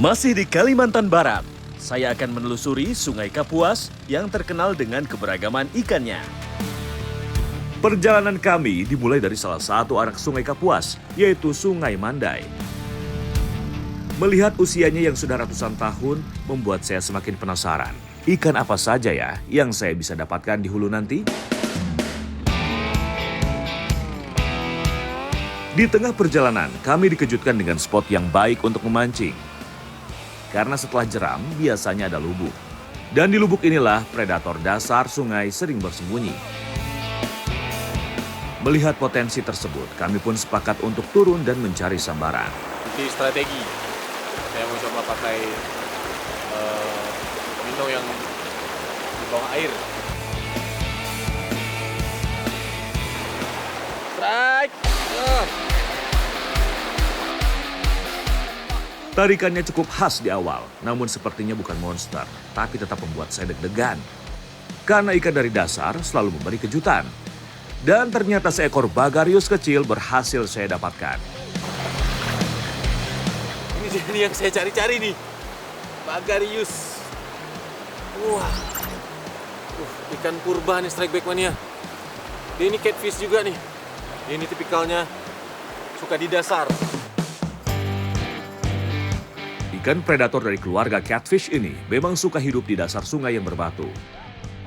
Masih di Kalimantan Barat, saya akan menelusuri Sungai Kapuas yang terkenal dengan keberagaman ikannya. Perjalanan kami dimulai dari salah satu anak Sungai Kapuas, yaitu Sungai Mandai. Melihat usianya yang sudah ratusan tahun, membuat saya semakin penasaran. Ikan apa saja ya yang saya bisa dapatkan di hulu nanti? Di tengah perjalanan, kami dikejutkan dengan spot yang baik untuk memancing. Karena setelah jeram, biasanya ada lubuk. Dan di lubuk inilah predator dasar sungai sering bersembunyi. Melihat potensi tersebut, kami pun sepakat untuk turun dan mencari sambaran. Di strategi, saya mau coba pakai minnow yang di bawah air. Strike! Tarikannya cukup khas di awal, namun sepertinya bukan monster, tapi tetap membuat saya deg-degan. Karena ikan dari dasar selalu memberi kejutan. Dan ternyata seekor bagarius kecil berhasil saya dapatkan. Ini dia nih yang saya cari-cari nih. Bagarius. Wah. Ikan purba nih strike back mania. Dia ini catfish juga nih. Dia ini tipikalnya suka di dasar. Ikan predator dari keluarga catfish ini memang suka hidup di dasar sungai yang berbatu.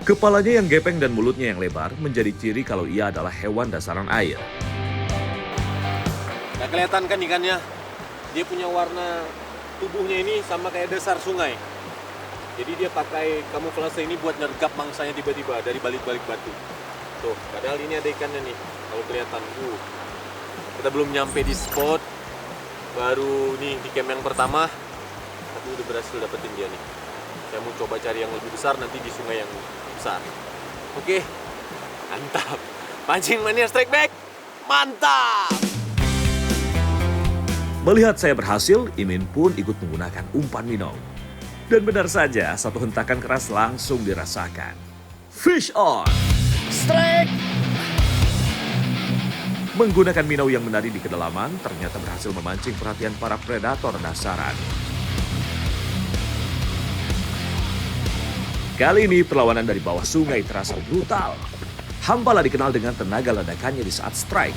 Kepalanya yang gepeng dan mulutnya yang lebar menjadi ciri kalau ia adalah hewan dasaran air. Nah, kelihatan kan ikannya? Dia punya warna tubuhnya ini sama kayak dasar sungai. Jadi dia pakai kamuflase ini buat nyergap mangsanya tiba-tiba dari balik-balik batu. Tuh, padahal ini ada ikannya nih, kalau kelihatan. Kita belum nyampe di spot, baru nih di camp yang pertama, tapi udah berhasil dapetin dia nih. Saya mau coba cari yang lebih besar nanti di sungai yang besar. Oke, mantap. Pancing mania strike back, mantap. Melihat saya berhasil, Imin pun ikut menggunakan umpan minnow. Dan benar saja, satu hentakan keras langsung dirasakan. Fish on! Strike! Menggunakan minnow yang menari di kedalaman, ternyata berhasil memancing perhatian para predator dasaran. Kali ini perlawanan dari bawah sungai terasa brutal. Hampala dikenal dengan tenaga ledakannya di saat strike.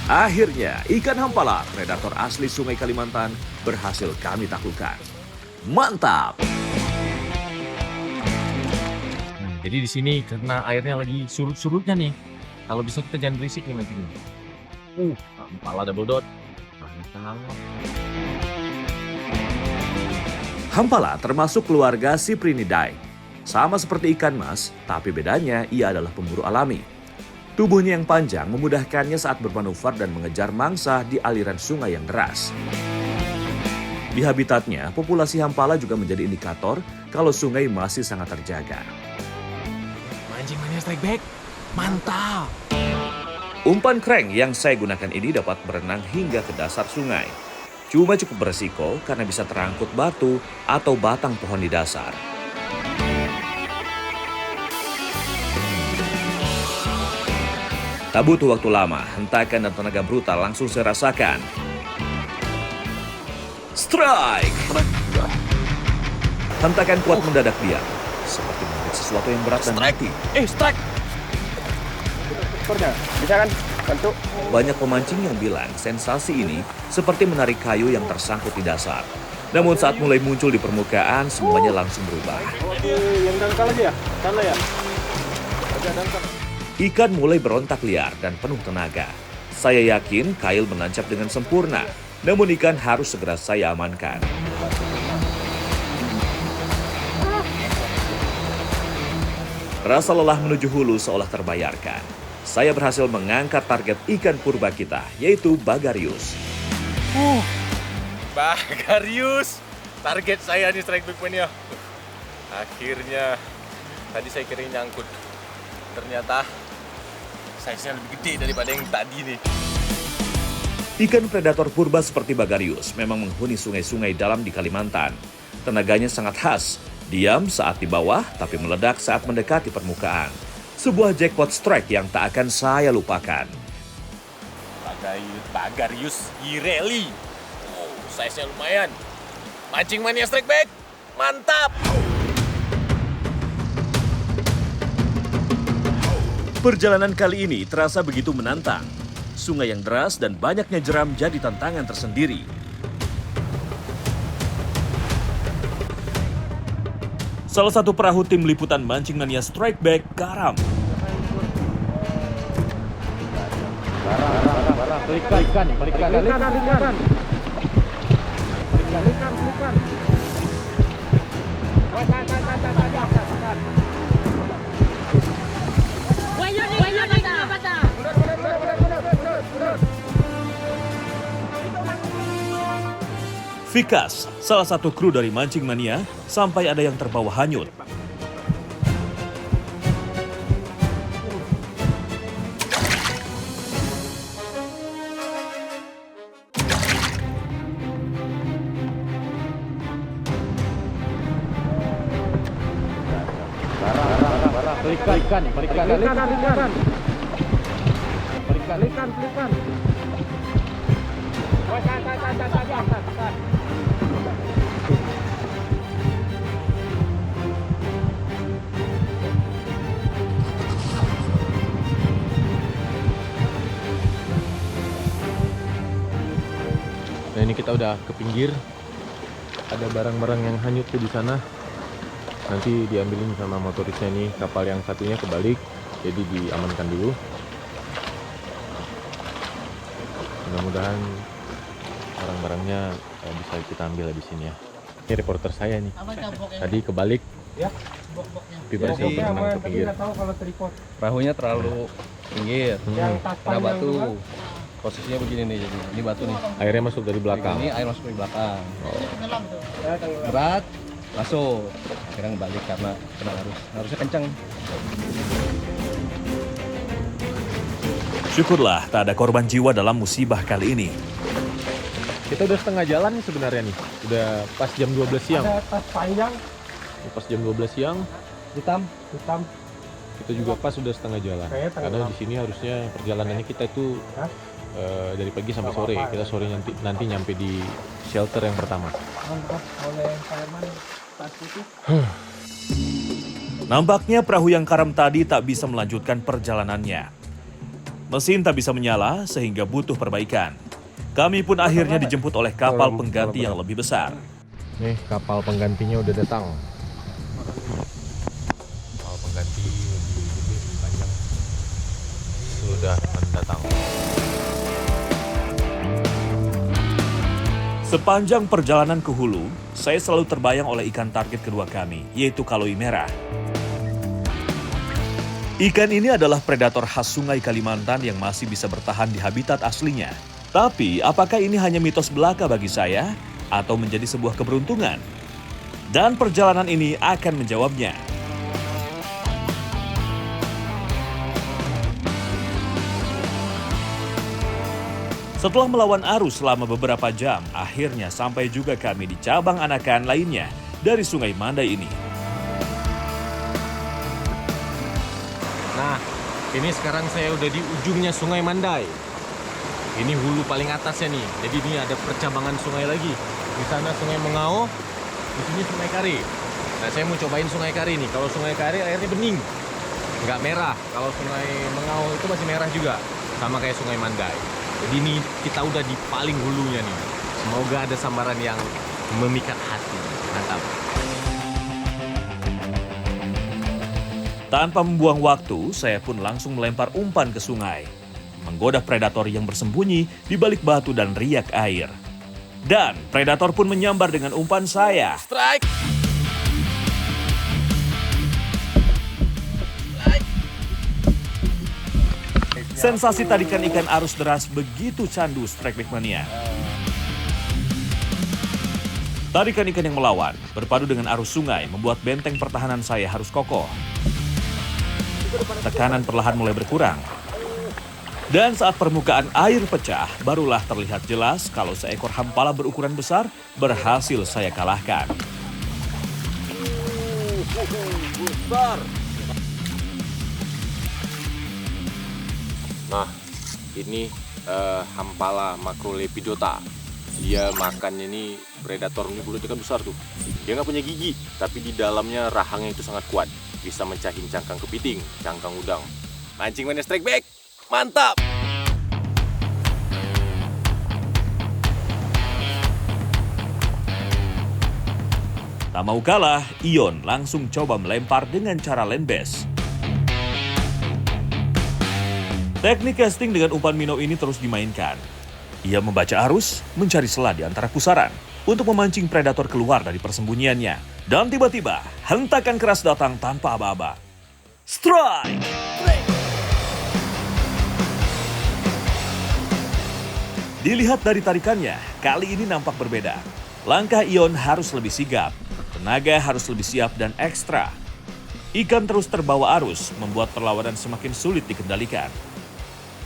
Akhirnya, ikan hampala, predator asli sungai Kalimantan, berhasil kami taklukkan. Mantap! Jadi di sini karena airnya lagi surut-surutnya nih. Kalau bisa kita jangan berisik nih nanti. Kepala double dot. Mantap. Hampala termasuk keluarga Cyprinidae. Sama seperti ikan mas, tapi bedanya ia adalah pemburu alami. Tubuhnya yang panjang memudahkannya saat bermanuver dan mengejar mangsa di aliran sungai yang deras. Di habitatnya, populasi hampala juga menjadi indikator kalau sungai masih sangat terjaga. Mancing mania strike back. Mantap. Umpan crank yang saya gunakan ini dapat berenang hingga ke dasar sungai. Cuma cukup beresiko karena bisa terangkut batu atau batang pohon di dasar. Tak butuh waktu lama, hentakan dan tenaga brutal langsung saya rasakan. Strike! Hentakan kuat mendadak diam, seperti menggigit sesuatu yang berat dan mati. Strike! Bisa kan? Bantu. Banyak pemancing yang bilang sensasi ini seperti menarik kayu yang tersangkut di dasar. Namun saat mulai muncul di permukaan, semuanya langsung berubah. Yang dangkal aja ya? Sana ya? Ada dangkal. Ikan mulai berontak liar dan penuh tenaga. Saya yakin kail menancap dengan sempurna, namun ikan harus segera saya amankan. Rasa lelah menuju hulu seolah terbayarkan. Saya berhasil mengangkat target ikan purba kita, yaitu bagarius. Bagarius! Target saya nih strike back mania. Akhirnya, tadi saya kira nyangkut. Ternyata size-nya lebih gede daripada yang tadi nih. Ikan predator purba seperti bagarius memang menghuni sungai-sungai dalam di Kalimantan. Tenaganya sangat khas, diam saat di bawah tapi meledak saat mendekati permukaan. Sebuah jackpot strike yang tak akan saya lupakan. Bagarius Girelli. Oh, size-nya lumayan. Mancing mania strike back. Mantap. Perjalanan kali ini terasa begitu menantang. Sungai yang deras dan banyaknya jeram jadi tantangan tersendiri. Salah satu perahu tim liputan Mancing Mania Strike Back karam. Balikan. Vikas, salah satu kru dari Mancing Mania, sampai ada yang terbawa hanyut. Balikan. Nah, ini kita udah ke pinggir. Ada barang-barang yang hanyut tuh di sana. Nanti diambilin sama motorisnya nih. Kapal yang satunya kebalik, jadi diamankan dulu. Mudah-mudahan barang-barangnya bisa kita ambil habis ini ya. Ini reporter saya nih. Tadi kebalik. Ya. Tapi berhasil berenang ke pinggir. Perahunya terlalu pinggir, Yang kena batu. Posisinya begini nih, jadi ini batu nih. Airnya masuk dari belakang. Ini air masuk di belakang. Berat, masuk. Akhirnya balik karena kena arus. Harusnya kencang. Syukurlah tak ada korban jiwa dalam musibah kali ini. Kita udah setengah jalan nih sebenarnya nih. Udah pas jam 12 siang. Ada tas panjang Pas jam 12 siang, hitam. kita juga pas udah setengah jalan. Kayaknya tengah Karena malam. di sini harusnya perjalanannya kita itu Hah? dari pagi sampai sore. apa-apa. Kita sore nanti nyampe di shelter yang pertama. Mantap oleh fireman tas itu. Nampaknya perahu yang karam tadi tak bisa melanjutkan perjalanannya. Mesin tak bisa menyala sehingga butuh perbaikan. Kami pun akhirnya dijemput oleh kapal pengganti yang lebih besar. Nih kapal penggantinya udah datang. Kapal pengganti lebih gede, lebih panjang sudah mendatang. Sepanjang perjalanan ke hulu, saya selalu terbayang oleh ikan target kedua kami, yaitu kaloi merah. Ikan ini adalah predator khas sungai Kalimantan yang masih bisa bertahan di habitat aslinya. Tapi, apakah ini hanya mitos belaka bagi saya atau menjadi sebuah keberuntungan? Dan perjalanan ini akan menjawabnya. Setelah melawan arus selama beberapa jam, akhirnya sampai juga kami di cabang anakan lainnya dari Sungai Mandai ini. Nah, ini sekarang saya udah di ujungnya Sungai Mandai. Ini hulu paling atasnya nih. Jadi ini ada percabangan sungai lagi. Di sana Sungai Mengao, di sini Sungai Kari. Nah, saya mau cobain Sungai Kari nih. Kalau Sungai Kari airnya bening, nggak merah. Kalau Sungai Mengao itu masih merah juga, sama kayak Sungai Mandai. Jadi ini kita udah di paling hulunya nih. Semoga ada sambaran yang memikat hati. Mantap. Tanpa membuang waktu, saya pun langsung melempar umpan ke sungai. Menggoda predator yang bersembunyi di balik batu dan riak air. Dan predator pun menyambar dengan umpan saya. Strike! Sensasi tarikan ikan arus deras begitu candu Strike Back Mania. Tarikan ikan yang melawan, berpadu dengan arus sungai, membuat benteng pertahanan saya harus kokoh. Tekanan perlahan mulai berkurang. Dan saat permukaan air pecah, barulah terlihat jelas kalau seekor hampala berukuran besar berhasil saya kalahkan. Besar. Nah, ini Hampala macrolepidota. Dia makan ini predator, ini mulutnya kan besar tuh. Dia nggak punya gigi, tapi di dalamnya rahangnya itu sangat kuat. Bisa mecahin cangkang kepiting, cangkang udang. Mancing mana strike back, mantap! Tak mau kalah, Ion langsung coba melempar dengan cara land bass. Teknik casting dengan umpan minnow ini terus dimainkan. Ia membaca arus, mencari celah di antara pusaran untuk memancing predator keluar dari persembunyiannya. Dan tiba-tiba, hentakan keras datang tanpa aba-aba. Strike! Dilihat dari tarikannya, kali ini nampak berbeda. Langkah Ion harus lebih sigap, tenaga harus lebih siap dan ekstra. Ikan terus terbawa arus, membuat perlawanan semakin sulit dikendalikan.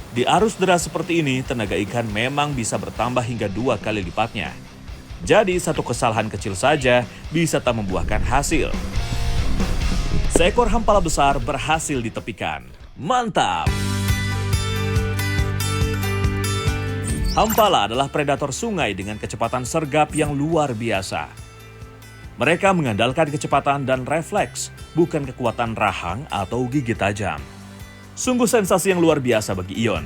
Di arus deras seperti ini, tenaga ikan memang bisa bertambah hingga 2 kali lipatnya. Jadi satu kesalahan kecil saja bisa tak membuahkan hasil. Seekor hampala besar berhasil ditepikan. Mantap! Hampala adalah predator sungai dengan kecepatan sergap yang luar biasa. Mereka mengandalkan kecepatan dan refleks, bukan kekuatan rahang atau gigi tajam. Sungguh sensasi yang luar biasa bagi Ion.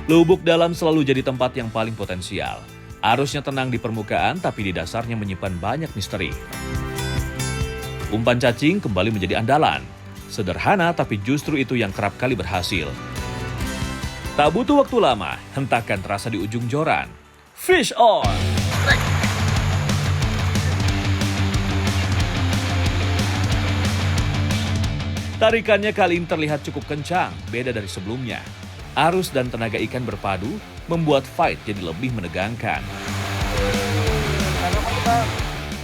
Lubuk dalam selalu jadi tempat yang paling potensial. Arusnya tenang di permukaan, tapi di dasarnya menyimpan banyak misteri. Umpan cacing kembali menjadi andalan. Sederhana, tapi justru itu yang kerap kali berhasil. Tak butuh waktu lama, hentakan terasa di ujung joran. Fish on! Tarikannya kali ini terlihat cukup kencang, beda dari sebelumnya. Arus dan tenaga ikan berpadu membuat fight jadi lebih menegangkan.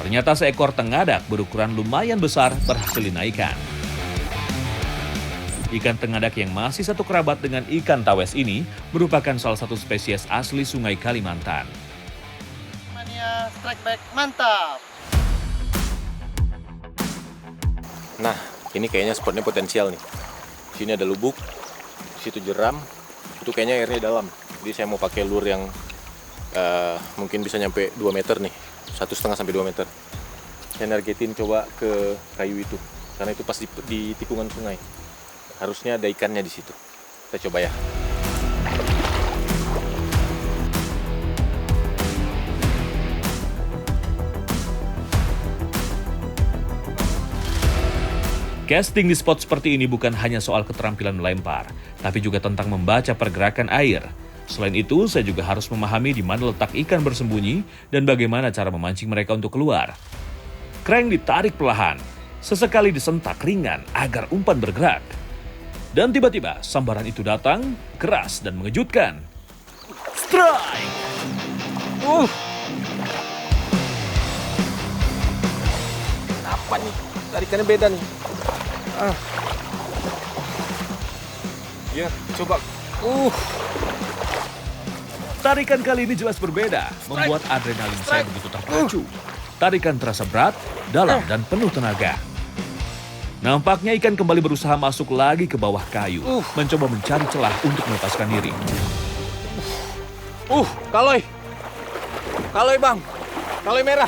Ternyata seekor tengadak berukuran lumayan besar berhasil dinaikkan. Ikan tengadak yang masih satu kerabat dengan ikan tawes ini merupakan salah satu spesies asli Sungai Kalimantan. Mania strike back, mantap! Nah, ini kayaknya spotnya potensial nih. Sini ada lubuk, situ jeram, itu kayaknya airnya dalam. Jadi saya mau pakai lure yang mungkin bisa nyampe 2 meter nih, 1,5 sampai 2 meter. Saya nargetin coba ke kayu itu, karena itu pas di tikungan sungai. Harusnya ada ikannya di situ. Kita coba ya. Casting di spot seperti ini bukan hanya soal keterampilan melempar, tapi juga tentang membaca pergerakan air. Selain itu, saya juga harus memahami di mana letak ikan bersembunyi dan bagaimana cara memancing mereka untuk keluar. Crank ditarik perlahan, sesekali disentak ringan agar umpan bergerak. Dan tiba-tiba sambaran itu datang, keras dan mengejutkan. Strike! Apa nih? Tarikannya beda nih. Ya, coba. Tarikan kali ini jelas berbeda, membuat adrenalin saya begitu terpacu. Tarikan terasa berat, dalam dan penuh tenaga. Nampaknya ikan kembali berusaha masuk lagi ke bawah kayu, mencoba mencari celah untuk melepaskan diri. Kaloi. Kaloi bang. Kaloi merah.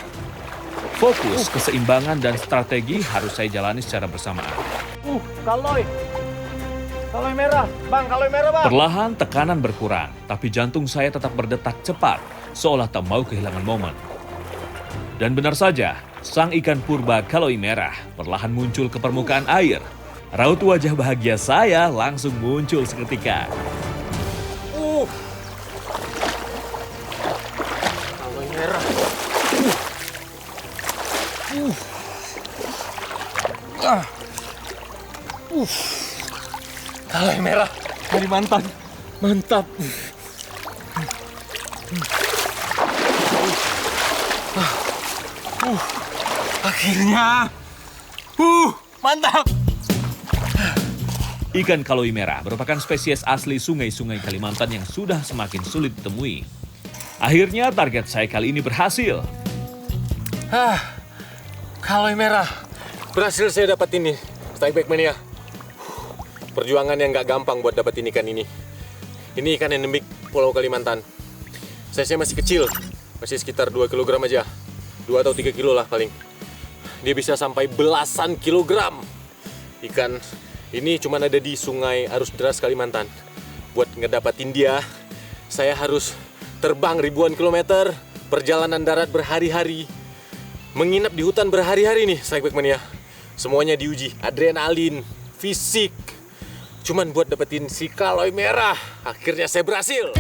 Fokus, keseimbangan, dan strategi harus saya jalani secara bersamaan. Kaloi. Kaloi merah. Bang, kaloi merah bang. Perlahan tekanan berkurang, tapi jantung saya tetap berdetak cepat, seolah tak mau kehilangan momen. Dan benar saja, sang ikan purba kaloi merah perlahan muncul ke permukaan air. Raut wajah bahagia saya langsung muncul seketika. Kaloi merah. Kaloi merah. Kalimantan. Mantap. Akhirnya. Mantap. Ikan kaloi merah merupakan spesies asli sungai-sungai Kalimantan yang sudah semakin sulit ditemui. Akhirnya target saya kali ini berhasil. Kaloi merah. Berhasil saya dapat ini. Strike back mania. Perjuangan yang nggak gampang buat dapetin ikan ini. Ini ikan endemik Pulau Kalimantan. Size-nya masih kecil, masih sekitar 2 kg aja. 2 atau 3 kilo lah paling. Dia bisa sampai belasan kilogram. Ikan ini cuma ada di Sungai Arus Deras Kalimantan. Buat ngedapatin dia, saya harus terbang ribuan kilometer, perjalanan darat berhari-hari, menginap di hutan berhari-hari nih, Strikeback Mania. Semuanya diuji, adrenalin, fisik. Cuman buat dapetin si kaloi merah, akhirnya saya berhasil.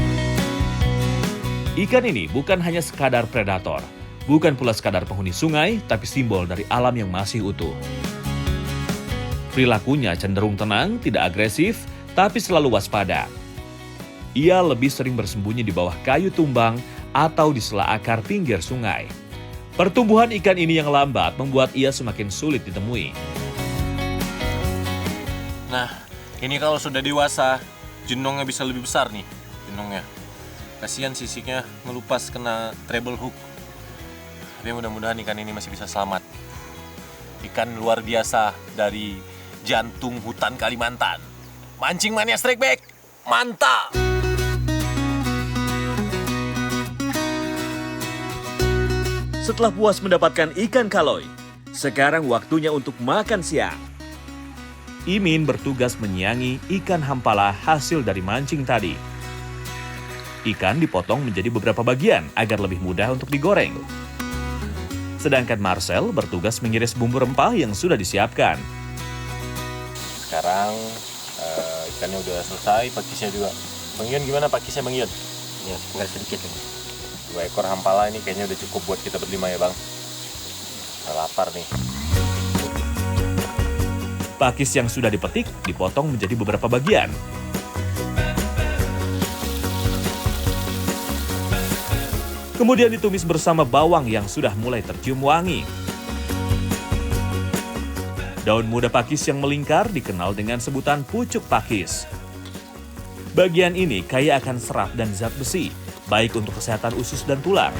Ikan ini bukan hanya sekadar predator, bukan pula sekadar penghuni sungai, tapi simbol dari alam yang masih utuh. Perilakunya cenderung tenang, tidak agresif, tapi selalu waspada. Ia lebih sering bersembunyi di bawah kayu tumbang atau di sela akar pinggir sungai. Pertumbuhan ikan ini yang lambat membuat ia semakin sulit ditemui. Nah, ini kalau sudah dewasa, jenongnya bisa lebih besar nih, jenongnya. Kasihan sisiknya melupas kena treble hook. Tapi mudah-mudahan ikan ini masih bisa selamat. Ikan luar biasa dari jantung hutan Kalimantan. Mancing Mania Strikeback, mantap! Setelah puas mendapatkan ikan kaloi, sekarang waktunya untuk makan siang. Imin bertugas menyiangi ikan hampala hasil dari mancing tadi. Ikan dipotong menjadi beberapa bagian agar lebih mudah untuk digoreng. Sedangkan Marcel bertugas mengiris bumbu rempah yang sudah disiapkan. Sekarang ikannya udah selesai, pakisnya juga. Bang Ion gimana pakisnya Bang Ion? Ya, tinggal sedikit. 2 ekor hampala ini kayaknya udah cukup buat kita berlima ya Bang. Saya lapar nih. Pakis yang sudah dipetik dipotong menjadi beberapa bagian. Kemudian ditumis bersama bawang yang sudah mulai tercium wangi. Daun muda pakis yang melingkar dikenal dengan sebutan pucuk pakis. Bagian ini kaya akan serat dan zat besi, baik untuk kesehatan usus dan tulang.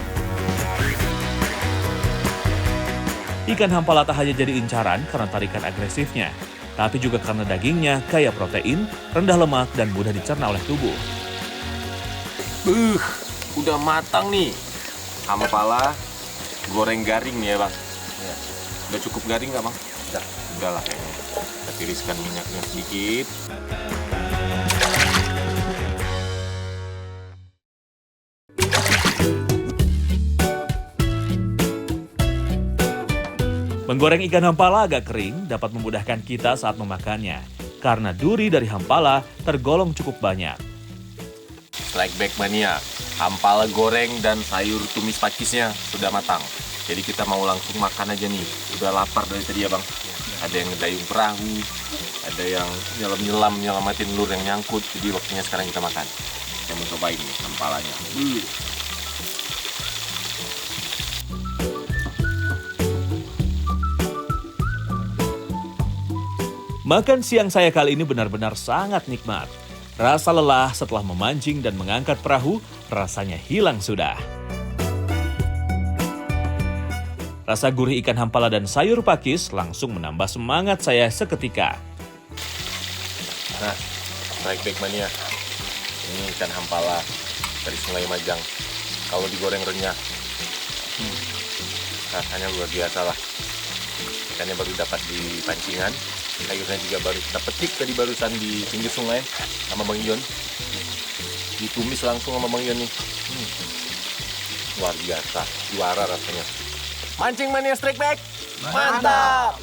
Ikan hampala tak hanya jadi incaran karena tarikan agresifnya, tapi juga karena dagingnya kaya protein, rendah lemak, dan mudah dicerna oleh tubuh. Udah matang nih. Hampala goreng garing nih ya Bang. Ya. Udah cukup garing nggak Bang? Udah lah kayaknya. Kita tiriskan minyaknya sedikit. Menggoreng ikan hampala agak kering dapat memudahkan kita saat memakannya, karena duri dari hampala tergolong cukup banyak. Strikeback Mania, hampala goreng dan sayur tumis pakisnya sudah matang. Jadi kita mau langsung makan aja nih. Udah lapar dari tadi ya Bang. Ada yang ngedayung perahu, ada yang nyelam-nyelam nyelamatin lur yang nyangkut. Jadi waktunya sekarang kita makan. Saya mau cobain nih hampalanya. Makan siang saya kali ini benar-benar sangat nikmat. Rasa lelah setelah memancing dan mengangkat perahu rasanya hilang sudah. Rasa gurih ikan hampala dan sayur pakis langsung menambah semangat saya seketika. Nah, Strikeback Mania. Ini ikan hampala dari Sungai Majang. Kalau digoreng renyah, rasanya luar biasa lah. Ikannya baru dapat di pancingan. Sayurnya juga baru kita petik tadi barusan di pinggir sungai sama Bang Ion. Ditumis langsung sama Bang Ion nih. Luar biasa, juara rasanya. Mancing Mania Strikeback, mantap!